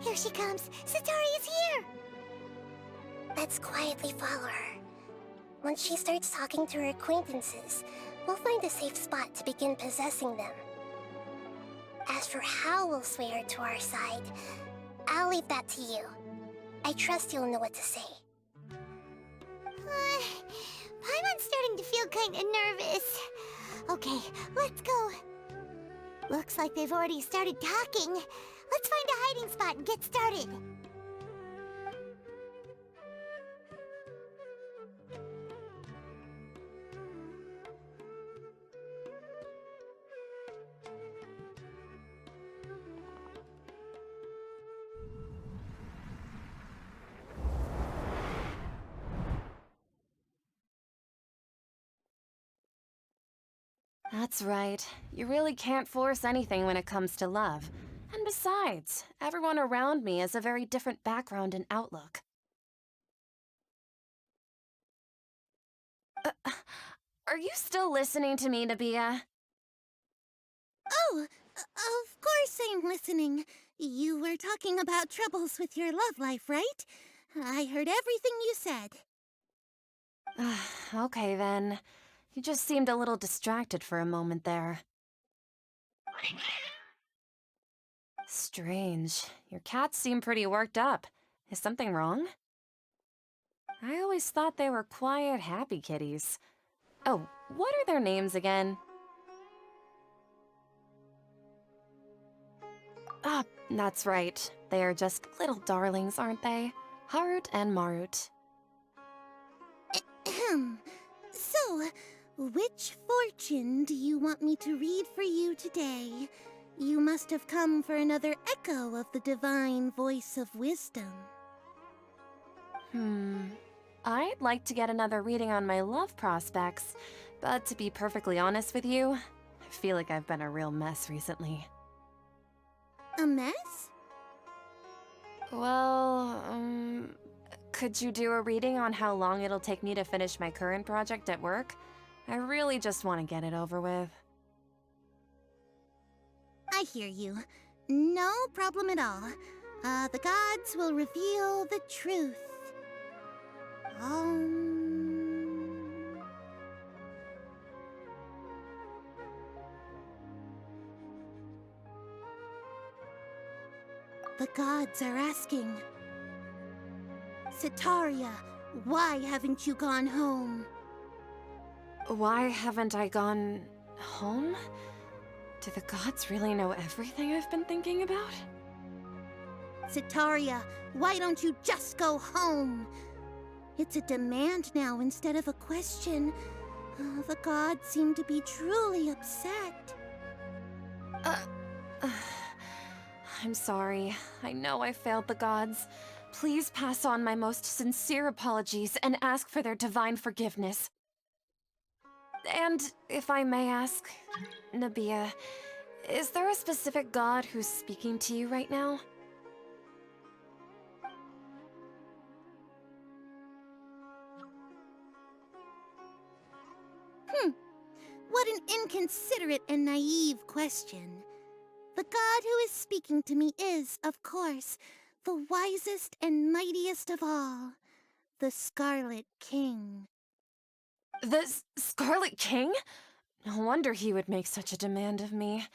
Here she comes! Satori is here! Let's quietly follow her. Once she starts talking to her acquaintances, we'll find a safe spot to begin possessing them. As for how we'll sway her to our side, I'll leave that to you. I trust you'll know what to say. Paimon's starting to feel kinda nervous. Okay, let's go. Looks like they've already started talking. Let's find a hiding spot and get started. That's right. You really can't force anything when it comes to love. And besides, everyone around me has a very different background and outlook. Are you still listening to me, Nabia? Oh, of course I'm listening. You were talking about troubles with your love life, right? I heard everything you said. Okay then. You just seemed a little distracted for a moment there. Strange. Your cats seem pretty worked up. Is something wrong? I always thought they were quiet, happy kitties. Oh, what are their names again? Ah, that's right. They are just little darlings, aren't they? Harut and Marut. Ahem. So, which fortune do you want me to read for you today? You must have come for another echo of the divine voice of wisdom. I'd like to get another reading on my love prospects, but to be perfectly honest with you, I feel like I've been a real mess recently. A mess? Well, could you do a reading on how long it'll take me to finish my current project at work? I really just want to get it over with. I hear you. No problem at all. The gods will reveal the truth. The gods are asking. Sitaria, why haven't you gone home? Why haven't I gone home? Do the gods really know everything I've been thinking about? Sitaria, why don't you just go home? It's a demand now instead of a question. The gods seem to be truly upset. I'm sorry. I know I failed the gods. Please pass on my most sincere apologies and ask for their divine forgiveness. And if I may ask, Nabia, is there a specific god who's speaking to you right now? What an inconsiderate and naive question. The god who is speaking to me is, of course, the wisest and mightiest of all, the Scarlet King. The Scarlet King? No wonder he would make such a demand of me.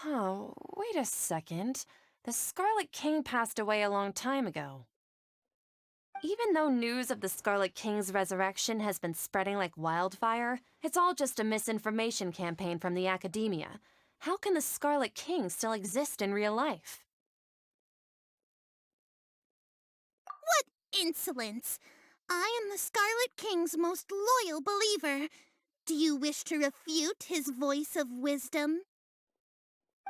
Oh, wait a second. The Scarlet King passed away a long time ago. Even though news of the Scarlet King's resurrection has been spreading like wildfire, it's all just a misinformation campaign from the academia. How can the Scarlet King still exist in real life? What insolence! I am the Scarlet King's most loyal believer. Do you wish to refute his voice of wisdom?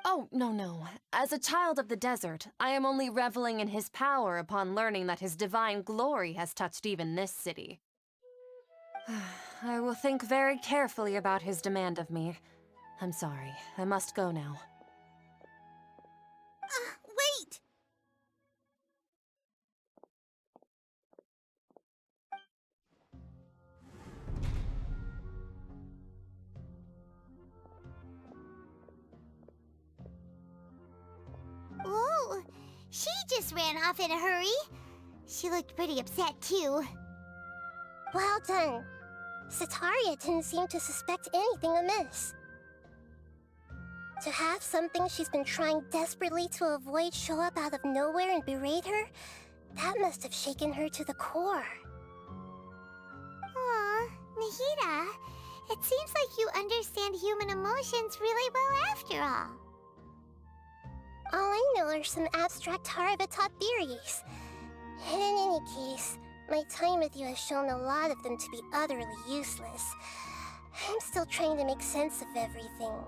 Oh, no. As a child of the desert, I am only reveling in his power upon learning that his divine glory has touched even this city. I will think very carefully about his demand of me. I'm sorry, I must go now. Wait! Oh, She just ran off in a hurry. She looked pretty upset, too. Well done. Sataria didn't seem to suspect anything amiss. To have something she's been trying desperately to avoid show up out of nowhere and berate her, that must have shaken her to the core. Aw, Nahida, it seems like you understand human emotions really well after all. All I know are some abstract Haravatot theories. And in any case, my time with you has shown a lot of them to be utterly useless. I'm still trying to make sense of everything.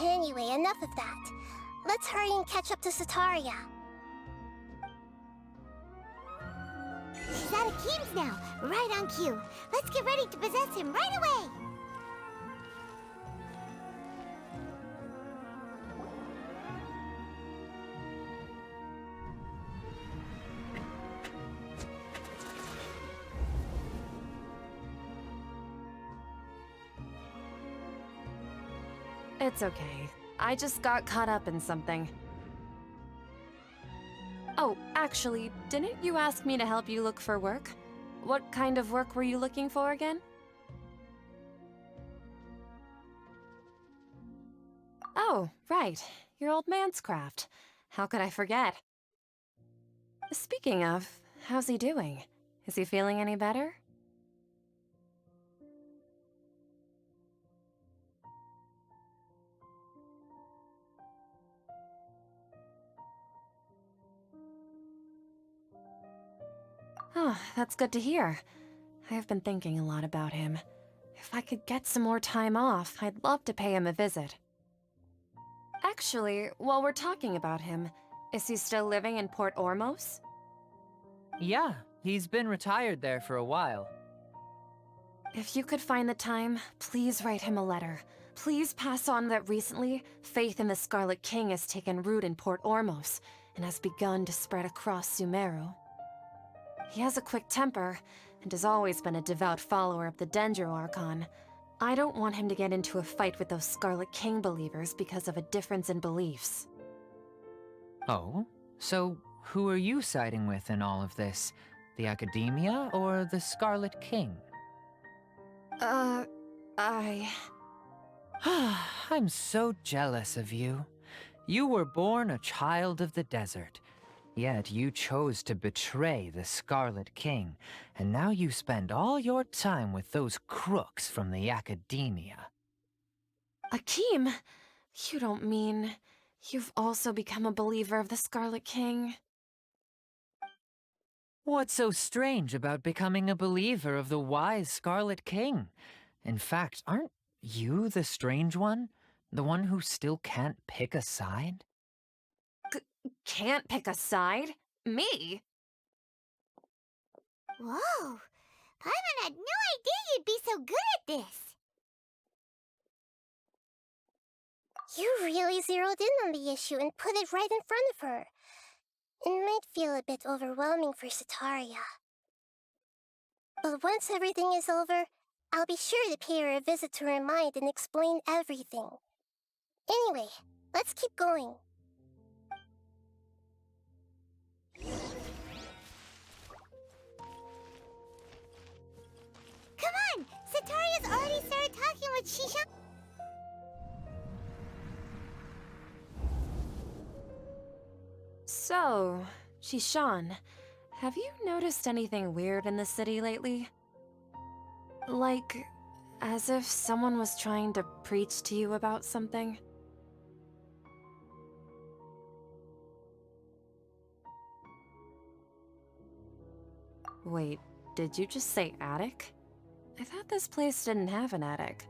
Anyway, enough of that. Let's hurry and catch up to Sataria. She's at Akeem's now, right on cue. Let's get ready to possess him right away! It's okay. I just got caught up in something. Oh, actually, didn't you ask me to help you look for work? What kind of work were you looking for again? Oh, right. Your old man's craft. How could I forget? Speaking of, how's he doing? Is he feeling any better? Oh, that's good to hear. I have been thinking a lot about him. If I could get some more time off, I'd love to pay him a visit. Actually, while we're talking about him, is he still living in Port Ormos? Yeah, he's been retired there for a while. If you could find the time, please write him a letter. Please pass on that recently, faith in the Scarlet King has taken root in Port Ormos and has begun to spread across Sumeru. He has a quick temper, and has always been a devout follower of the Dendro Archon. I don't want him to get into a fight with those Scarlet King believers because of a difference in beliefs. Oh? So, who are you siding with in all of this? The Academia or the Scarlet King? I'm so jealous of you. You were born a child of the desert. Yet you chose to betray the Scarlet King, and now you spend all your time with those crooks from the Academia. Akeem, you don't mean you've also become a believer of the Scarlet King? What's so strange about becoming a believer of the wise Scarlet King? In fact, aren't you the strange one? The one who still can't pick a side? Can't pick a side? Me? Whoa! Paimon had no idea you'd be so good at this! You really zeroed in on the issue and put it right in front of her. It might feel a bit overwhelming for Sataria. But once everything is over, I'll be sure to pay her a visit to her mind and explain everything. Anyway, let's keep going. Come on! Sataria's already started talking with Shisha. So, Shishan, have you noticed anything weird in the city lately? Like, as if someone was trying to preach to you about something? Wait, did you just say attic? I thought this place didn't have an attic.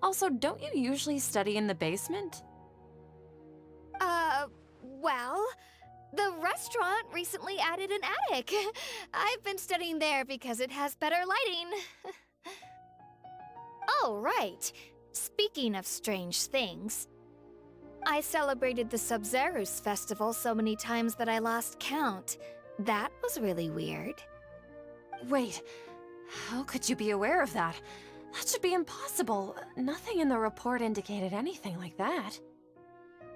Also, don't you usually study in the basement? Well, the restaurant recently added an attic. I've been studying there because it has better lighting. Oh, right. Speaking of strange things, I celebrated the Sub-Zerus festival so many times that I lost count. That was really weird. Wait, how could you be aware of that? That should be impossible. Nothing in the report indicated anything like that.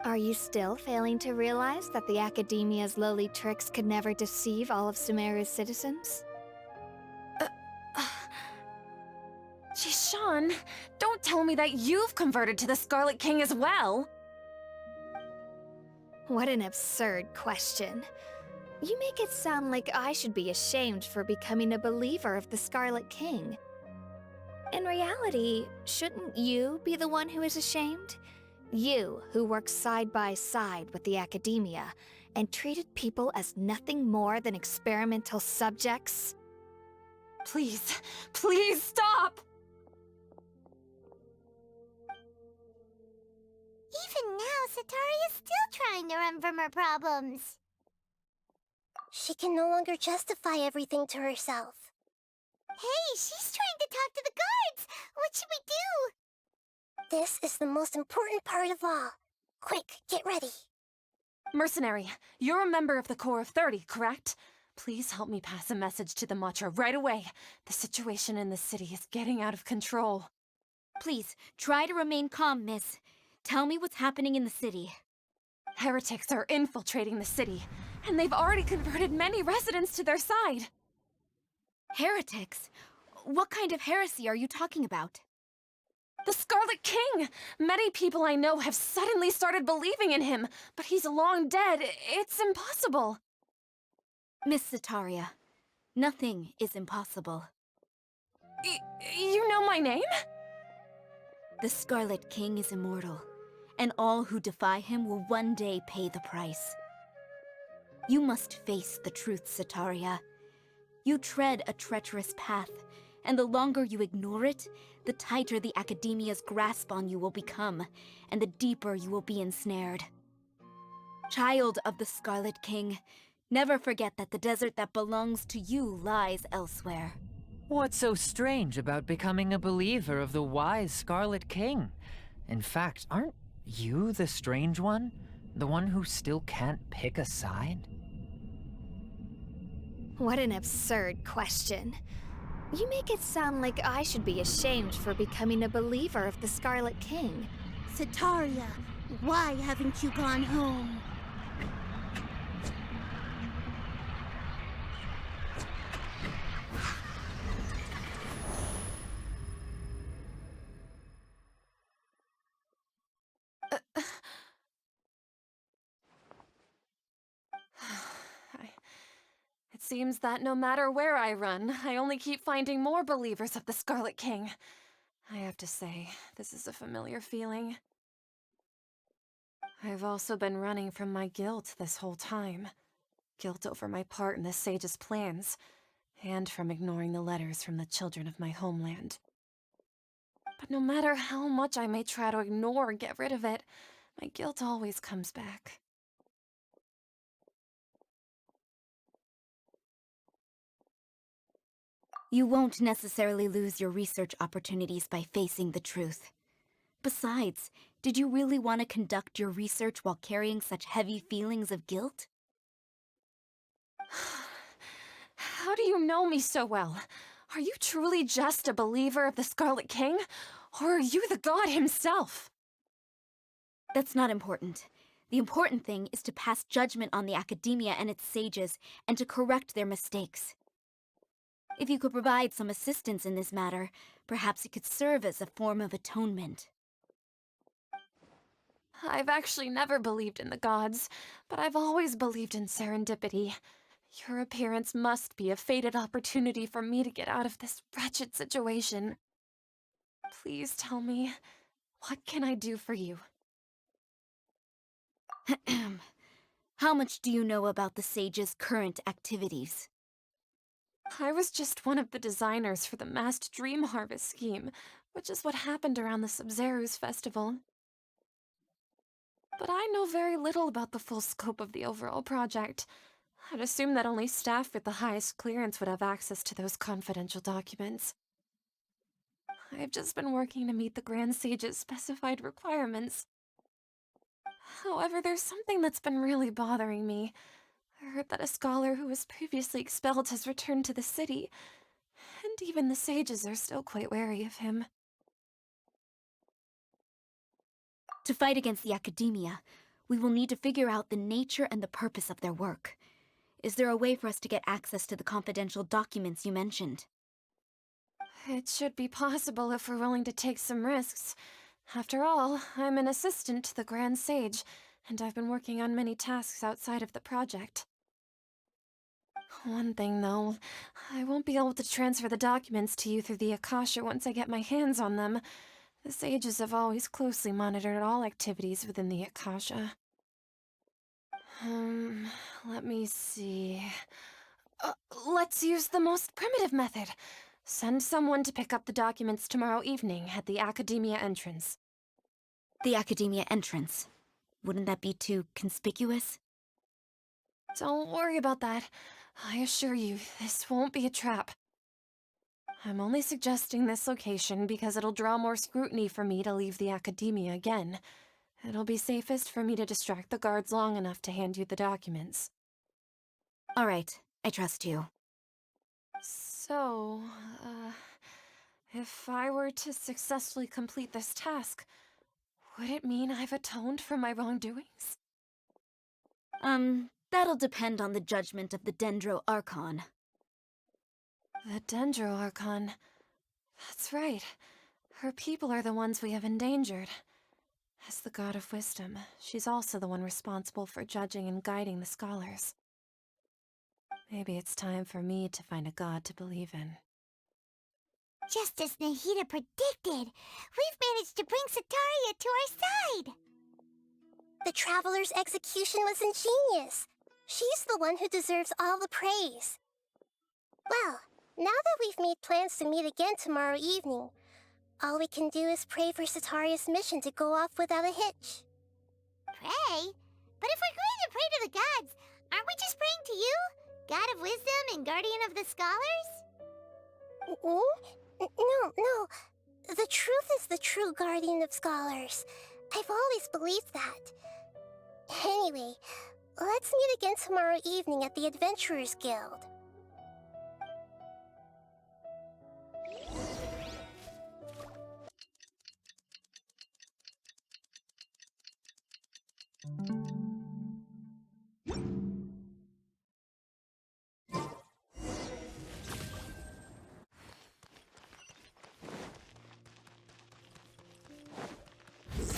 Are you still failing to realize that the Academia's lowly tricks could never deceive all of Sumeru's citizens? Jishan, don't tell me that you've converted to the Scarlet King as well! What an absurd question. You make it sound like I should be ashamed for becoming a believer of the Scarlet King. In reality, shouldn't you be the one who is ashamed? You, who worked side by side with the Academia and treated people as nothing more than experimental subjects? Please, please stop! Even now, Satari is still trying to run from her problems. She can no longer justify everything to herself. Hey, she's trying to talk to the guards! What should we do? This is the most important part of all. Quick, get ready. Mercenary, you're a member of the Corps of 30, correct? Please help me pass a message to the Matcha right away. The situation in the city is getting out of control. Please, try to remain calm, miss. Tell me what's happening in the city. Heretics are infiltrating the city, and they've already converted many residents to their side. Heretics? What kind of heresy are you talking about? The Scarlet King! Many people I know have suddenly started believing in him, but he's long dead. It's impossible. Miss Sataria, nothing is impossible. You know my name? The Scarlet King is immortal, and all who defy him will one day pay the price. You must face the truth, Sataria. You tread a treacherous path, and the longer you ignore it, the tighter the Academia's grasp on you will become, and the deeper you will be ensnared. Child of the Scarlet King, never forget that the desert that belongs to you lies elsewhere. What's so strange about becoming a believer of the wise Scarlet King? In fact, aren't you the strange one? The one who still can't pick a side? What an absurd question. You make it sound like I should be ashamed for becoming a believer of the Scarlet King. Sataria, why haven't you gone home? It seems that no matter where I run, I only keep finding more believers of the Scarlet King. I have to say, this is a familiar feeling. I've also been running from my guilt this whole time. Guilt over my part in the Sage's plans, and from ignoring the letters from the children of my homeland. But no matter how much I may try to ignore or get rid of it, my guilt always comes back. You won't necessarily lose your research opportunities by facing the truth. Besides, did you really want to conduct your research while carrying such heavy feelings of guilt? How do you know me so well? Are you truly just a believer of the Scarlet King? Or are you the god himself? That's not important. The important thing is to pass judgment on the Academia and its sages, and to correct their mistakes. If you could provide some assistance in this matter, perhaps it could serve as a form of atonement. I've actually never believed in the gods, but I've always believed in serendipity. Your appearance must be a fated opportunity for me to get out of this wretched situation. Please tell me, what can I do for you? How much do you know about the sage's current activities? I was just one of the designers for the masked dream harvest scheme, which is what happened around the Sub-Zeru's festival. But I know very little about the full scope of the overall project. I'd assume that only staff with the highest clearance would have access to those confidential documents. I've just been working to meet the Grand Sage's specified requirements. However, there's something that's been really bothering me. I heard that a scholar who was previously expelled has returned to the city, and even the sages are still quite wary of him. To fight against the Academia, We will need to figure out the nature and the purpose of their work. Is there a way for us to get access to the confidential documents you mentioned? It should be possible if we're willing to take some risks. After all, I'm an assistant to the Grand Sage, and I've been working on many tasks outside of the project. One thing, though, I won't be able to transfer the documents to you through the Akasha once I get my hands on them. The sages have always closely monitored all activities within the Akasha. Let me see. Let's use the most primitive method. Send someone to pick up the documents tomorrow evening at the Academia entrance. The Academia entrance. Wouldn't that be too conspicuous? Don't worry about that. I assure you, this won't be a trap. I'm only suggesting this location because it'll draw more scrutiny for me to leave the Academia again. It'll be safest for me to distract the guards long enough to hand you the documents. All right, I trust you. So, if I were to successfully complete this task, would it mean I've atoned for my wrongdoings? That'll depend on the judgment of the Dendro Archon. The Dendro Archon. That's right. Her people are the ones we have endangered. As the God of Wisdom, she's also the one responsible for judging and guiding the scholars. Maybe it's time for me to find a god to believe in. Just as Nahida predicted, we've managed to bring Sataria to our side! The Traveler's execution was ingenious. She's the one who deserves all the praise. Well, now that we've made plans to meet again tomorrow evening, all we can do is pray for Sataria's mission to go off without a hitch. Pray? But if we're going to pray to the gods, aren't we just praying to you? God of Wisdom and Guardian of the Scholars? No. The truth is the true Guardian of Scholars. I've always believed that. Anyway, let's meet again tomorrow evening at the Adventurers Guild.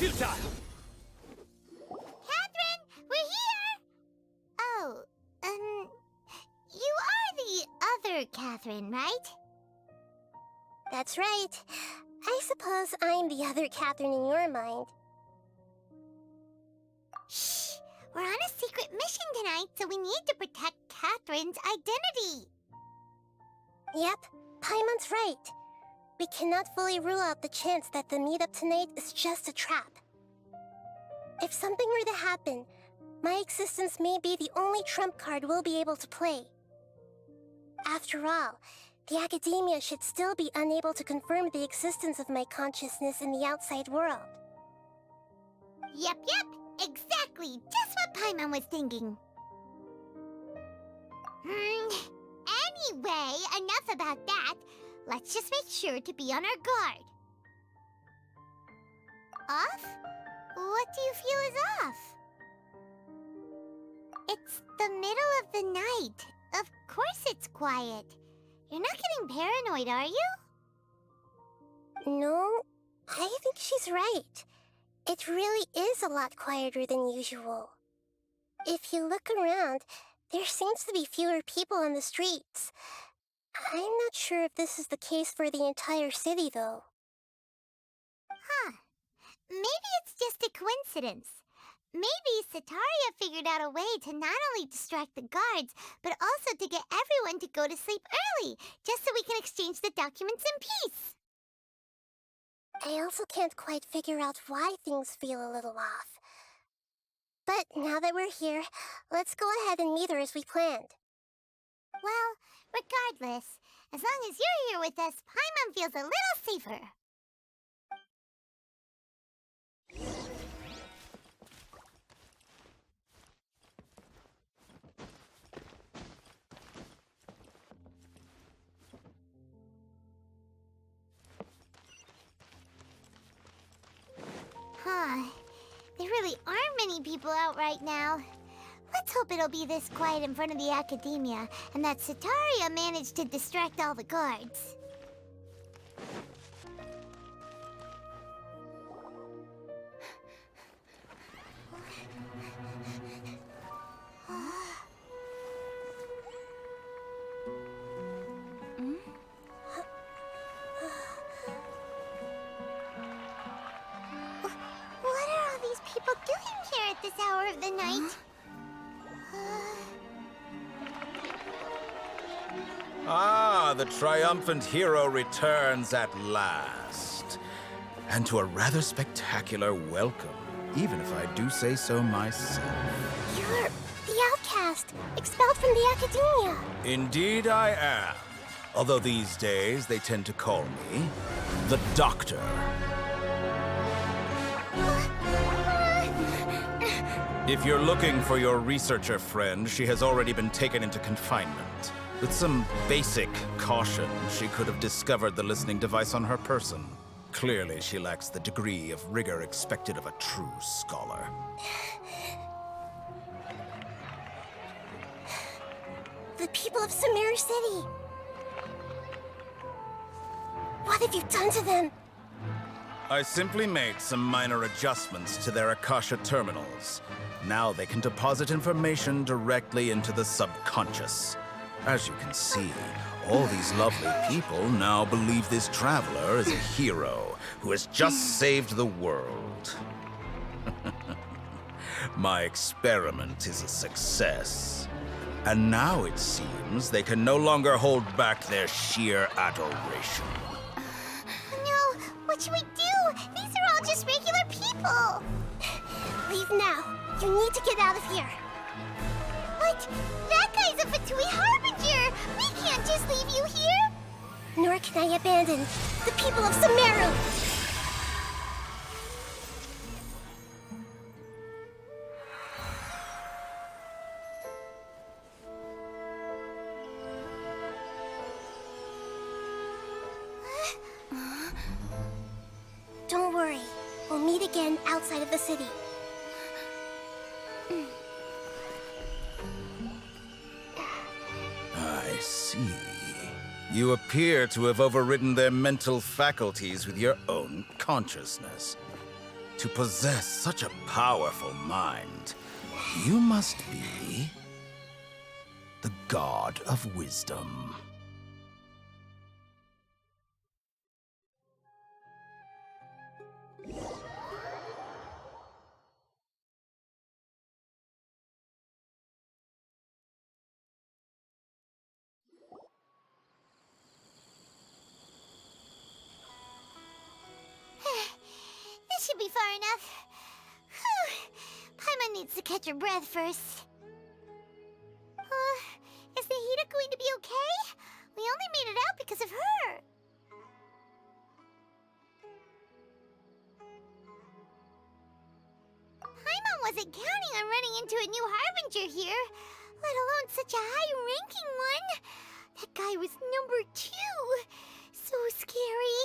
Futile! Catherine, we're here! Oh, you are the other Catherine, right? That's right. I suppose I'm the other Catherine in your mind. Shh! We're on a secret mission tonight, so we need to protect Catherine's identity. Yep, Paimon's right. We cannot fully rule out the chance that the meetup tonight is just a trap. If something were to happen, my existence may be the only trump card we'll be able to play. After all, the Academia should still be unable to confirm the existence of my consciousness in the outside world. Yep, exactly, just what Paimon was thinking. Anyway, enough about that. Let's just make sure to be on our guard. Off? What do you feel is off? It's the middle of the night. Of course it's quiet. You're not getting paranoid, are you? No, I think she's right. It really is a lot quieter than usual. If you look around, there seems to be fewer people on the streets. I'm not sure if this is the case for the entire city, though. Huh. Maybe it's just a coincidence. Maybe Sataria figured out a way to not only distract the guards, but also to get everyone to go to sleep early, just so we can exchange the documents in peace. I also can't quite figure out why things feel a little off. But now that we're here, let's go ahead and meet her as we planned. Well, regardless, as long as you're here with us, Paimon feels a little safer. Huh. They really are many people out right now. Let's hope it'll be this quiet in front of the academia, and that Sataria managed to distract all the guards. What are all these people doing here at this hour of the night? Ah, the triumphant hero returns at last. And to a rather spectacular welcome, even if I do say so myself. You're the outcast, expelled from the academia. Indeed I am. Although these days they tend to call me the Doctor. If you're looking for your researcher friend, she has already been taken into confinement. With some basic caution, she could have discovered the listening device on her person. Clearly, she lacks the degree of rigor expected of a true scholar. The people of Sumeru City. What have you done to them? I simply made some minor adjustments to their Akasha terminals. Now they can deposit information directly into the subconscious. As you can see, all these lovely people now believe this traveler is a hero who has just saved the world. My experiment is a success. And now it seems they can no longer hold back their sheer adoration. No, what should we do? These are all just regular people. Leave now. You need to get out of here. But that guy's a Fatui Harbinger. We can't just leave you here. Nor can I abandon the people of Sumeru. Don't worry. We'll meet again outside of the city. I see. You appear to have overridden their mental faculties with your own consciousness. To possess such a powerful mind, you must be the god of wisdom. This should be far enough. Whew. Paimon needs to catch her breath first. Is Nahida going to be okay? We only made it out because of her. Paimon wasn't counting on running into a new Harbinger here, let alone such a high-ranking one. That guy was number 2. So scary.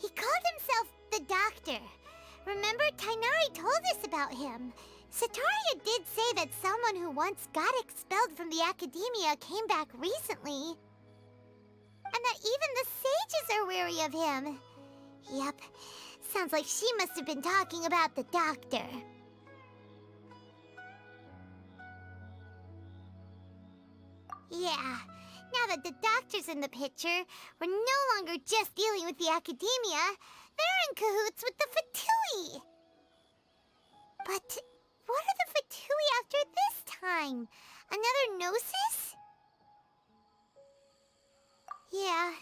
He called himself the Doctor. Remember, Tainari told us about him. Sataria did say that someone who once got expelled from the academia came back recently. And that even the sages are wary of him. Yep, sounds like she must have been talking about the Doctor. Yeah, now that the Doctor's in the picture, we're no longer just dealing with the academia. They're in cahoots with the Fatui. But what are the Fatui after this time? Another Gnosis? Yeah,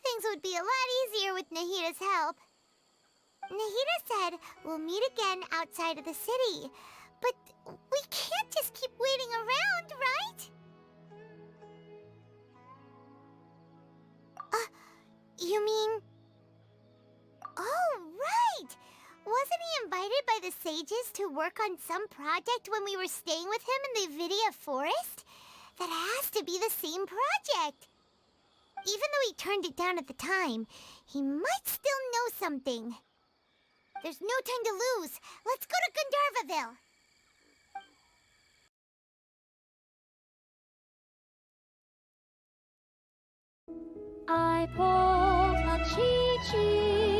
things would be a lot easier with Nahida's help. Nahida said we'll meet again outside of the city. But we can't just keep waiting around, right? You mean... Oh, right! Wasn't he invited by the sages to work on some project when we were staying with him in the Vidia Forest? That has to be the same project. Even though he turned it down at the time, he might still know something. There's no time to lose. Let's go to Gandharvaville. I pulled a Chi-Chi